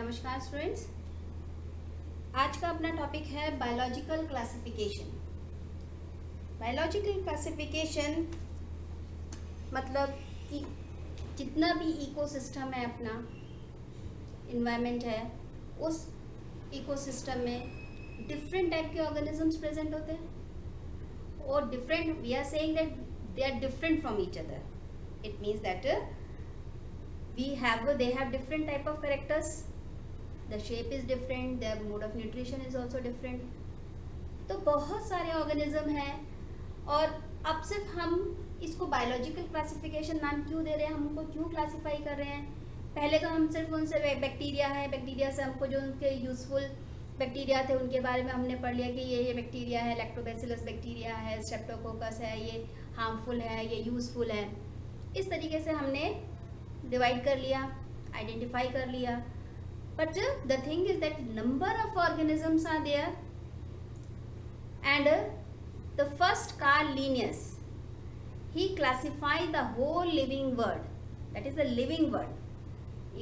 नमस्कार स्टूडेंट्स, आज का अपना टॉपिक है बायोलॉजिकल क्लासिफिकेशन। बायोलॉजिकल क्लासिफिकेशन मतलब कि जितना भी इकोसिस्टम है, अपना इन्वायरमेंट है, उस इकोसिस्टम में डिफरेंट टाइप के ऑर्गेनिजम्स प्रेजेंट होते हैं और different, we are saying that they are different from each other. It means that they have different type of characters, the shape is different, their mode of nutrition is also different। तो बहुत सारे organism हैं और अब सिर्फ हम इसको biological classification नाम क्यों दे रहे हैं, हम उनको क्यों क्लासिफाई कर रहे हैं। पहले तो हम सिर्फ उनसे बैक्टीरिया है, बैक्टीरिया से हमको जो उनके यूजफुल बैक्टीरिया थे उनके बारे में हमने पढ़ लिया कि ये बैक्टीरिया है, लैक्टोबैसिलस बैक्टीरिया है, स्ट्रेप्टोकोकस है, ये हार्मफुल है, ये यूजफुल है। इस तरीके से हमने डिवाइड कर लिया, आइडेंटिफाई कर लिया। But the thing is that number of organisms are there and the first Carl Linnaeus he classified the whole living world, that is the living world.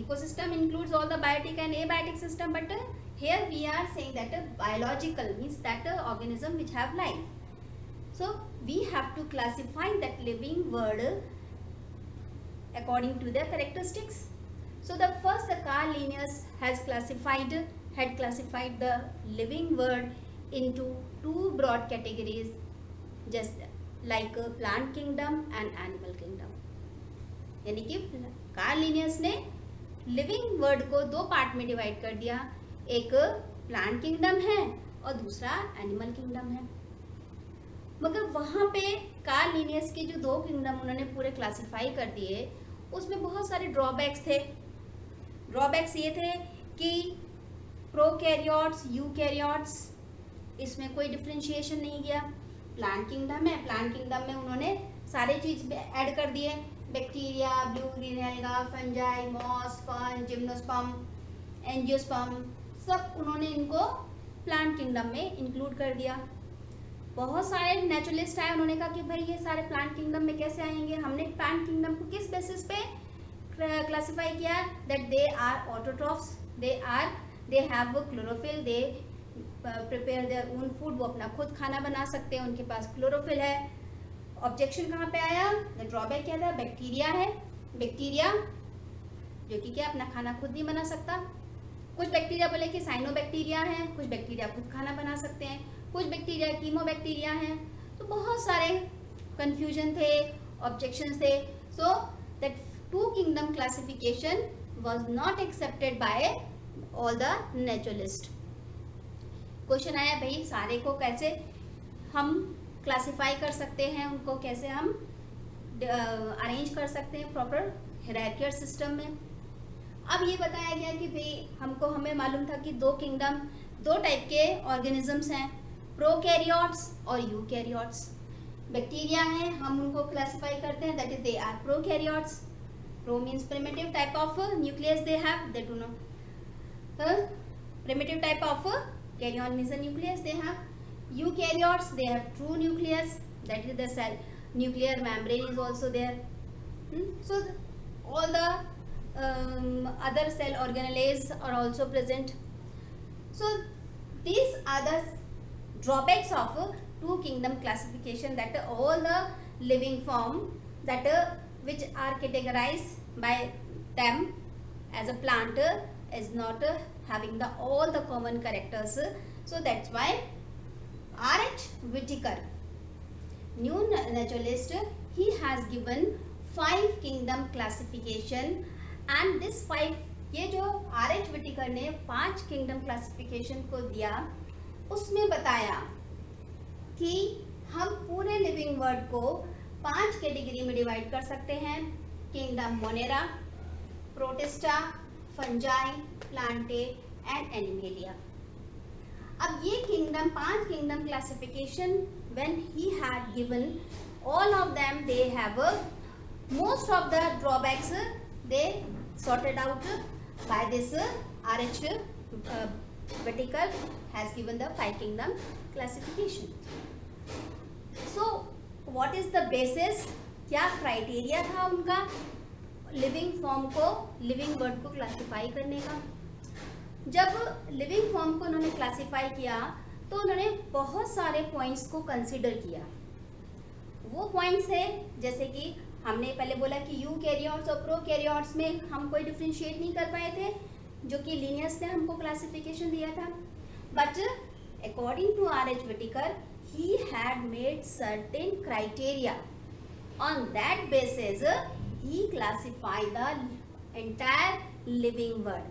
Ecosystem includes all the biotic and abiotic system, but here we are saying that biological means that organism which have life. So we have to classify that living world according to their characteristics. So the first Carl Linnaeus had classified the living world into two broad categories, just like plant kingdom and animal kingdom। यानी कि Karl Linnaeus ने living world को दो part में divide कर दिया, एक plant kingdom है और दूसरा एनिमल किंगडम है। मगर वहाँ पे कार्ल लिनियस के जो दो किंगडम उन्होंने पूरे क्लासिफाई कर दिए, उसमें बहुत सारे ड्रॉबैक्स थे। ड्रॉबैक्स ये थे कि प्रोकैरियोट्स, यूकैरियोट्स, इसमें कोई डिफ्रेंशिएशन नहीं किया। प्लांट किंगडम है, प्लांट किंगडम में उन्होंने सारे चीज ऐड कर दिए, bacteria, blue green alga, fungi, moss, fern, gymnosperm, angiosperm, सब उन्होंने इनको प्लांट किंगडम में इंक्लूड कर दिया। बहुत सारे नेचुरलिस्ट आए, उन्होंने कहा कि भाई ये सारे प्लांट किंगडम में कैसे आएंगे। हमने प्लांट किंगडम को किस बेसिस पे क्लासिफाई किया, that they are autotrophs, they have chlorophyll, they prepare their own food, वो अपना खुद खाना बना सकते हैं, उनके पास क्लोरोफिल है। ऑब्जेक्शन कहाँ पे आया, द ड्रॉबैक क्या था, बैक्टीरिया है, बैक्टीरिया जो कि क्या अपना खाना खुद नहीं बना सकता। कुछ बैक्टीरिया बोले कि साइनोबैक्टीरिया है, कुछ बैक्टीरिया खुद खाना बना सकते हैं, कुछ बैक्टीरिया कीमोबैक्टीरिया हैं। तो बहुत सारे कंफ्यूजन थे, ऑब्जेक्शंस थे। So that two kingdom classification was not accepted by all the naturalist. Question आया भाई सारे को कैसे हम क्लासिफाई कर सकते हैं, उनको कैसे हम अरेंज कर सकते हैं प्रॉपर हायरार्किकल सिस्टम में। अब ये बताया गया कि भाई हमें मालूम था कि दो किंगडम, दो टाइप के ऑर्गेनिजम्स हैं, प्रोकैरियोट्स और यूकैरियोट्स। बैक्टीरिया हैं, हम उनको क्लासिफाई करते हैं, that is they are prokaryotes. Pro means primitive type of nucleus they have, they do no primitive type of carrion means a nucleus they have. Eukaryotes, they have true nucleus, that is the cell nuclear membrane is also there. So all the other cell organelles are also present. So these are the drawbacks of two kingdom classification, that all the living form that which are categorized by them as a plant is not having the all the common characters. So that's why R.H. Whitaker, new naturalist, he has given 5 kingdom classification, and this 5, ये जो R.H. Whitaker ने 5 kingdom classification को दिया, उसमें बताया कि हम पूरे लिविंग वर्ल्ड को 5 कैटेगरी में डिवाइड कर सकते हैं, kingdom Monera, protista, fungi, Plantae and animalia. अब ये kingdom, 5 kingdom classification, when he had given all of them, they have most of the drawbacks they sorted out by this R.H. Whitaker has given the 5 kingdom classification. So what is the basis, क्या criteria था उनका living form को, living word को classify करने का। जब living form को उन्होंने क्लासिफाई किया तो उन्होंने बहुत सारे पॉइंट्स को कंसिडर किया। वो पॉइंट्स है जैसे कि हमने पहले बोला कि यूकैरियोट्स और प्रोकैरियोट्स में हम कोई डिफरेंशिएट नहीं कर पाए थे, जो कि लिनियस ने हमको क्लासिफिकेशन दिया था। But according to R.H. Whittaker, he had made certain criteria. On that basis, he classified the entire living world,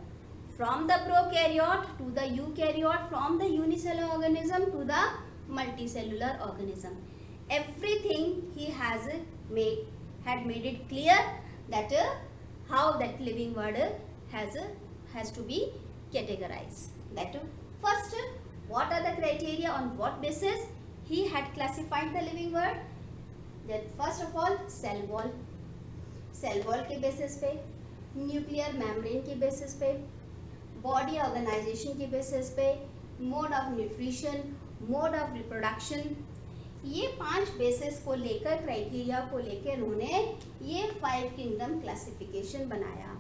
from the prokaryote to the eukaryote, from the unicellular organism to the multicellular organism. Everything he had made it clear that how that living world has to be categorized. That first, what are the criteria, on what basis he had classified the living world? That first of all, cell wall के basis पे, nuclear membrane के basis पे, body organisation के basis पे, mode of nutrition, mode of reproduction, ये 5 basis को लेकर, criteria को लेकर उन्होंने ये 5 किंगडम क्लासिफिकेशन बनाया।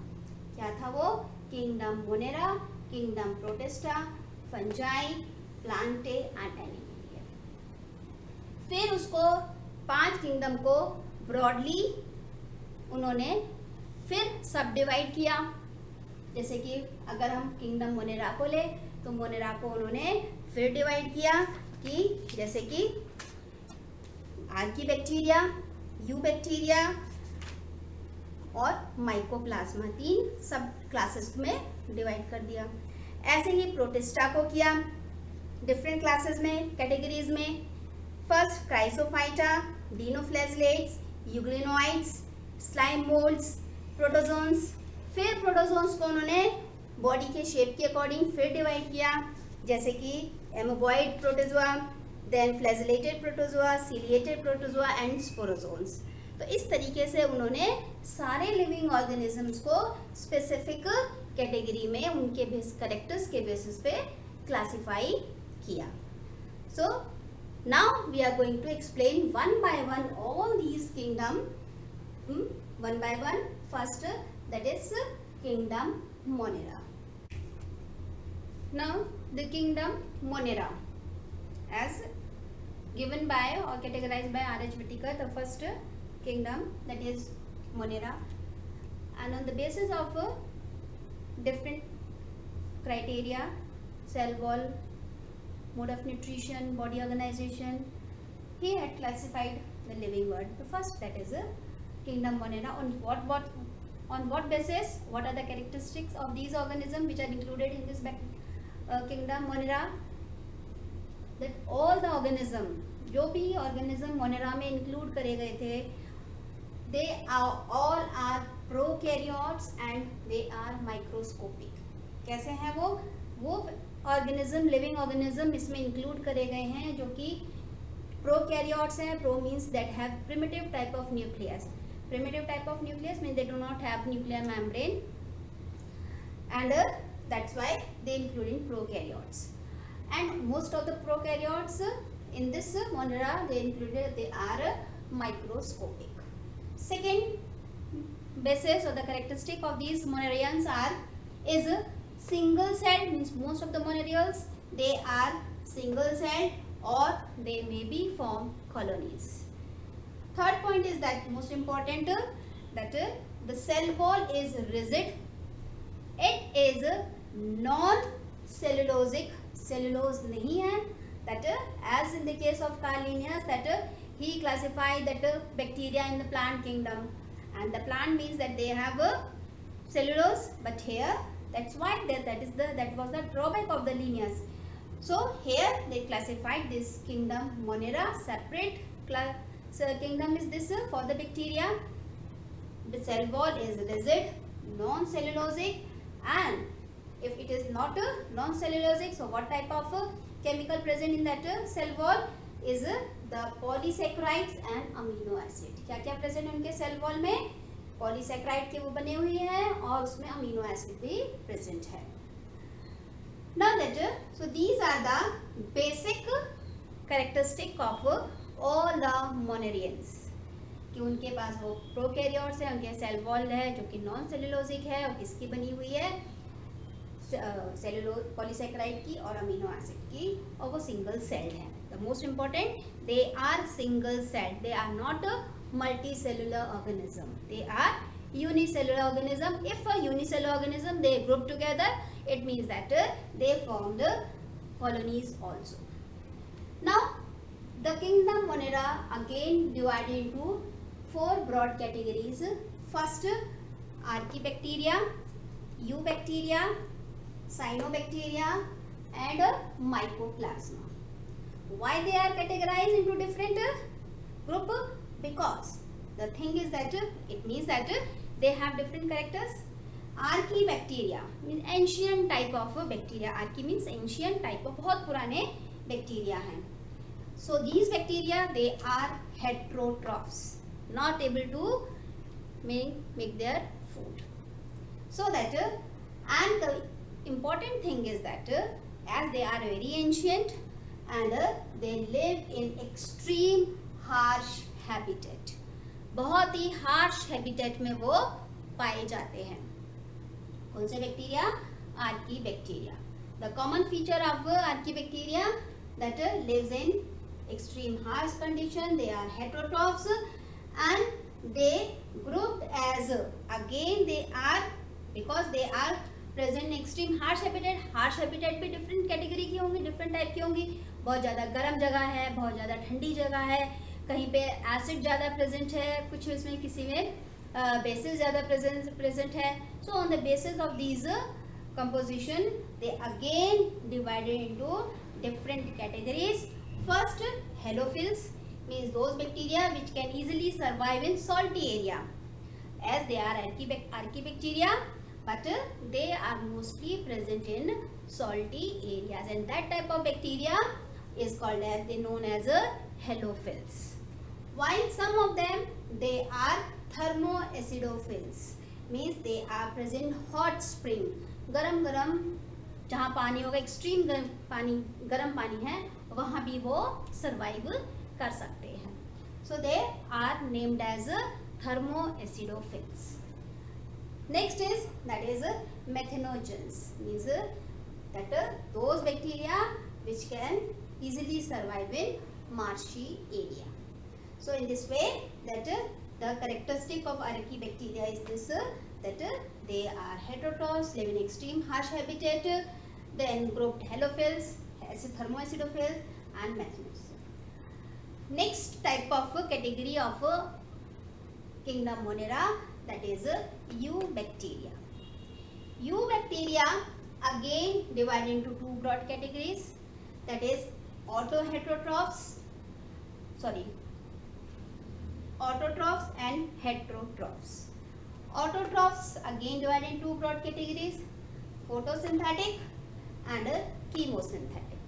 क्या था वो? Kingdom Monera, kingdom protista, fungi, Plantae and Animalia. फिर उसको 5 किंगडम को ब्रॉडली उन्होंने फिर सब डिवाइड किया। जैसे कि अगर हम किंगडम मोनेरा को ले तो मोनेरा को उन्होंने फिर डिवाइड किया कि जैसे कि आर्की बैक्टीरिया, यू बैक्टीरिया और माइकोप्लाज्मा, 3 सब क्लासेस में डिवाइड कर दिया। ऐसे ही प्रोटिस्टा को किया डिफरेंट क्लासेस में, कैटेगरीज में। First chrysophyta, dinoflagellates, euglenoids, slime moulds, protozoans. फिर प्रोटोजोन्स को उन्होंने बॉडी के शेप के अकॉर्डिंग फिर डिवाइड किया, जैसे कि amoeboid protozoa, then flagellated protozoa, ciliated protozoa and sporozoans. तो इस तरीके से उन्होंने सारे लिविंग ऑर्गेनिजम्स को स्पेसिफिक कैटेगरी में उनके कैरेक्टर्स के बेसिस पे क्लासिफाई किया। So now we are going to explain one by one all these kingdom, one by one. First, that is kingdom Monera. Now the kingdom Monera, as given by or categorized by R.H. Whittaker, the first kingdom, that is Monera, and on the basis of different criteria, cell wall, mode of nutrition, body organization, he had classified the living world. The first, that is kingdom Monera. On what basis? What are the characteristics of these organisms which are included in this kingdom Monera? That all the organism, जो भी organism Monera में include करे गए थे, they are all are prokaryotes and they are microscopic. कैसे हैं वो organism, living organism इसमें include करे गए हैं जो कि prokaryotes हैं. Pro means that have primitive type of nucleus. Primitive type of nucleus means they do not have nuclear membrane, and that's why they include in prokaryotes. And most of the prokaryotes in this Monera, they are microscopic. Second basis or the characteristic of these Monerians is single celled, means most of the Monerials they are single celled or they may be form colonies. Third point is that most important, that the cell wall is rigid. It is non-cellulosic, cellulose नहीं है. That as in the case of Carl Linnaeus, that he classified that bacteria in the plant kingdom, and the plant means that they have cellulose, but here that's why that was the drawback of the Linnaeus. So here they classified this kingdom Monera separate class. So kingdom is this for the bacteria. The cell wall is rigid, non-cellulosic, and if it is not non-cellulosic, so what type of chemical present in that cell wall is the polysaccharides and amino acid. क्या क्या present है उनके cell wall में? Polysaccharide के वो बने हुए हैं और उसमें amino acid भी present है. Now that so these are the basic characteristic of all the Monerians, कि उनके पास वो प्रोकैरियोट्स है, उनके सेल वॉल है जो कि नॉन सेलुलोजिक है और किसकी बनी हुई है? सेलुलोज पॉलीसेकेराइड की और अमीनो एसिड की, और वो सिंगल सेल्ड है. The most important, they are single celled, they are not multicellular organism, they are unicellular organism. If a unicellular organism they group together, it means that they form the colonies also. Now the kingdom Monera again divided into 4 broad categories. First, Archaebacteria, Eubacteria, Cyanobacteria and Mycoplasma. Why they are categorized into different group? Because the thing is that it means that they have different characters. Archaebacteria means ancient type of bacteria. Archae means ancient type of, बहुत पुराने bacteria हैं. So these bacteria they are heterotrophs, not able to make their food. So that and the important thing is that as they are very ancient and they live in extreme harsh habitat. बहुत ही harsh habitat में वो पाए जाते हैं. कौन से bacteria? Archaebacteria. The common feature of archaebacteria that lives in extreme harsh condition. They are heterotrophs and they grouped as, again they are, because they are present in extreme harsh habitat. harsh habitat भी different category की होंगी, different type की होंगी. बहुत ज़्यादा गर्म जगह है, बहुत ज़्यादा ठंडी जगह है, कहीं पे एसिड ज़्यादा प्रेजेंट है, कुछ इसमें किसी में बेसिस ज़्यादा प्रेजेंट है. So on the basis of these composition they again divided into different categories. First, halophiles means those bacteria which can easily survive in salty area, as they are archaebacteria, but they are mostly present in salty areas, and that type of bacteria is called as, they known as helophils. While some of them they are thermoacidophils, means they are present hot spring, गरम गरम जहाँ पानी होगा, extreme गरम पानी है, वहाँ भी वो सर्वाइव कर सकते हैं. So they are named as thermoacidophils. Next is that is methanogens, means that those bacteria which can easily survive in marshy area. So in this way that the characteristic of Archaebacteria is this, that they are heterotrophs, live in extreme harsh habitat, then grouped helophils, thermoacidophils and methanogens. Next type of category of kingdom Monera, that is Eubacteria. Eubacteria again divided into 2 broad categories, that is autotrophs and heterotrophs. Autotrophs again divided into 2 broad categories, photosynthetic and chemosynthetic.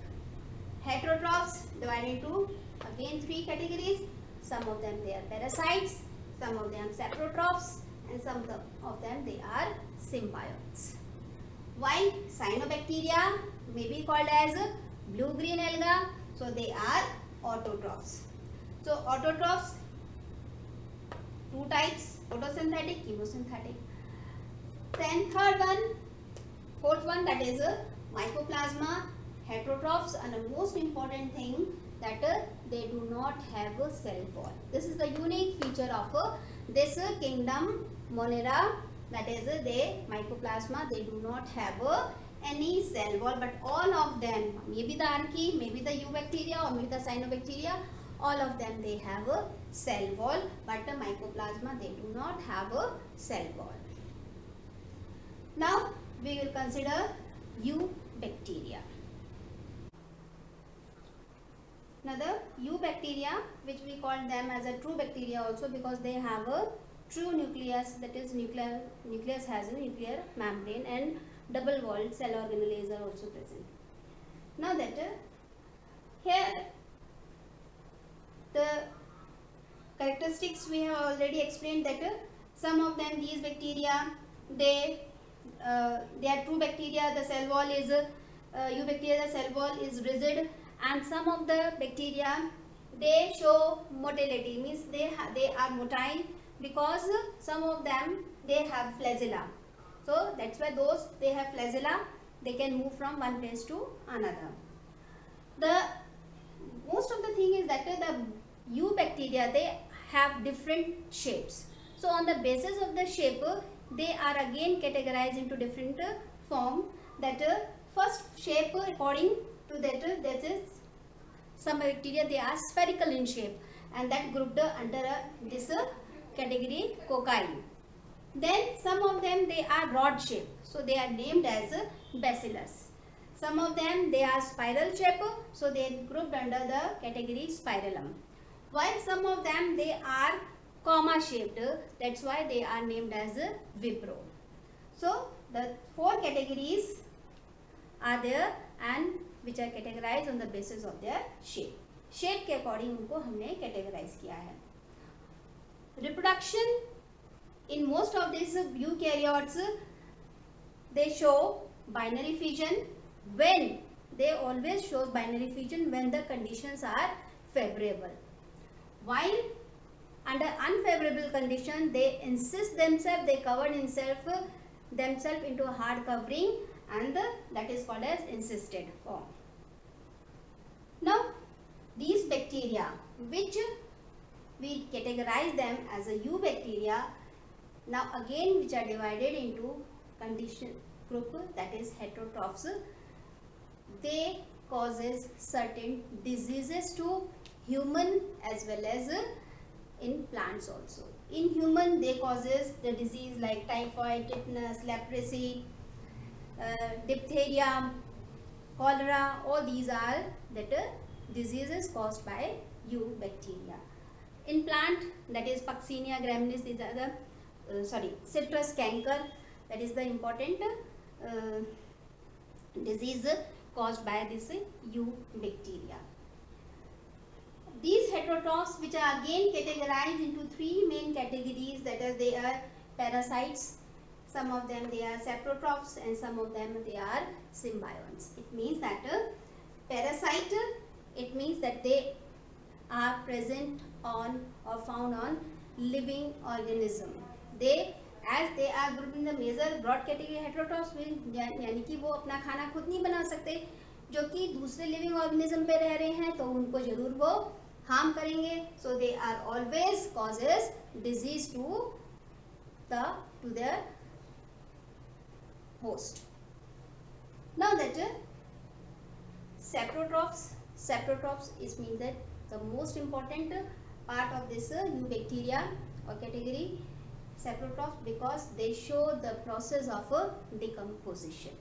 Heterotrophs divided into again 3 categories. Some of them they are parasites, some of them saprotrophs, and some of them they are symbiotes. While cyanobacteria may be called as blue-green alga, so they are autotrophs. So autotrophs 2 types, photosynthetic, chemosynthetic. Then fourth one, that is mycoplasma, heterotrophs, and the most important thing that they do not have a cell wall. This is the unique feature of this kingdom Monera, that is mycoplasma, they do not have any cell wall, but all of them, maybe the archaea, maybe the eubacteria or maybe the cyanobacteria, all of them they have a cell wall, but the mycoplasma they do not have a cell wall. Now we will consider eubacteria. Now the eubacteria, which we call them as a true bacteria also, because they have a true nucleus, that is nucleus has a nuclear membrane and double walled cell organelles are also present. Now that here the characteristics we have already explained, that some of them, these bacteria, they are true bacteria, the cell wall is eubacteria, the cell wall is rigid, and some of the bacteria they show motility, means they are motile, because some of them they have flagella. So that's why those they have flagella, they can move from one place to another. The most of the thing is that the eubacteria, they have different shapes. So on the basis of the shape, they are again categorized into different form. That first shape, according to that is some bacteria, they are spherical in shape, and that grouped under this category cocci. Then some of them, they are rod shape, so they are named as bacillus. Some of them, they are spiral shape, so they are grouped under the category spirillum. While some of them, they are comma shaped, that's why they are named as vibrio. So the four categories are there, and which are categorized on the basis of their shape. Shape के according उनको हमने categorize किया है. Reproduction in most of these eukaryotes, they show binary fission. When they always show binary fission when the conditions are favorable. While under unfavorable condition, they insist themselves, they cover themselves into a hard covering, and that is called as encysted form. Now these bacteria, which we categorize them as a eubacteria, now again which are divided into condition group, that is heterotrophs. They causes certain diseases to human as well as in plants also. In human, they causes the disease like typhoid, tetanus, leprosy, diphtheria, cholera. All these are that diseases caused by eubacteria. In plant, that is Puccinia graminis, these are the citrus canker, that is the important disease caused by this eubacteria. These heterotrophs, which are again categorized into three main categories, that is they are parasites, some of them they are saprotrophs, and some of them they are symbionts. It means that parasite, it means that they are present on or found on living organism. They as they are grouped in the major broad category heterotrophs, यानी कि वो अपना खाना खुद नहीं बना सकते, जो कि दूसरे लिविंग ऑर्गेनिज्म पे रह रहे हैं, तो उनको जरूर वो हार्म करेंगे. So they are always causes disease to their host. Now that saprotrophs is means that the most important part of this eubacteria or category, saprotrophs, because they show the process of decomposition.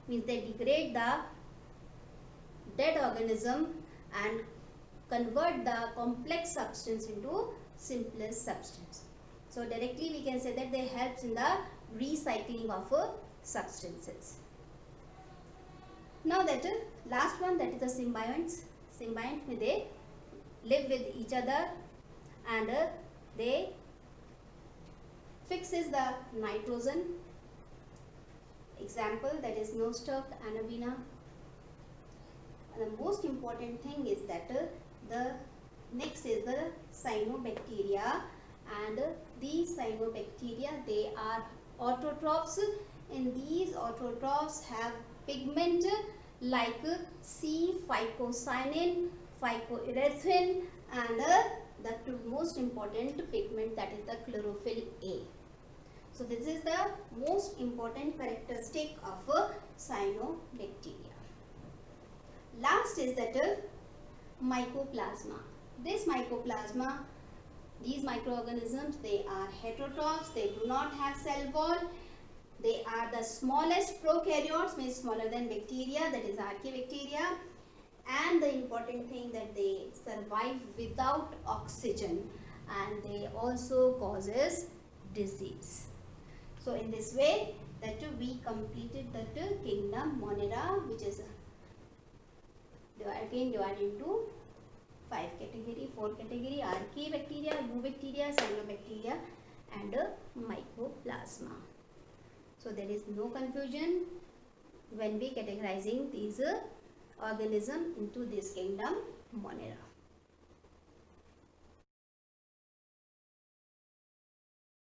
Means they degrade the dead organism and convert the complex substance into simplest substance. So directly we can say that they helps in the recycling of substances. Now that last one, that is the symbionts. Symbionts, they live with each other and they fixes the nitrogen. Example, that is Nostoc, Anabina. And the most important thing is that the next is the cyanobacteria, and these cyanobacteria, they are autotrophs. And these autotrophs have pigment like C-phycocyanin, phycoerythrin, and the most important pigment, that is the chlorophyll A. So this is the most important characteristic of cyanobacteria. Last is that mycoplasma. This mycoplasma, these microorganisms, they are heterotrophs. They do not have cell wall. They are the smallest prokaryotes, means smaller than bacteria, that is archaebacteria. And the important thing, that they survive without oxygen, and they also causes disease. So in this way, that we completed that kingdom Monera, which is again divided into 5 category, 4 category: archaebacteria, eubacteria, cyanobacteria, and mycoplasma. So there is no confusion when we categorizing these organisms into this kingdom Monera.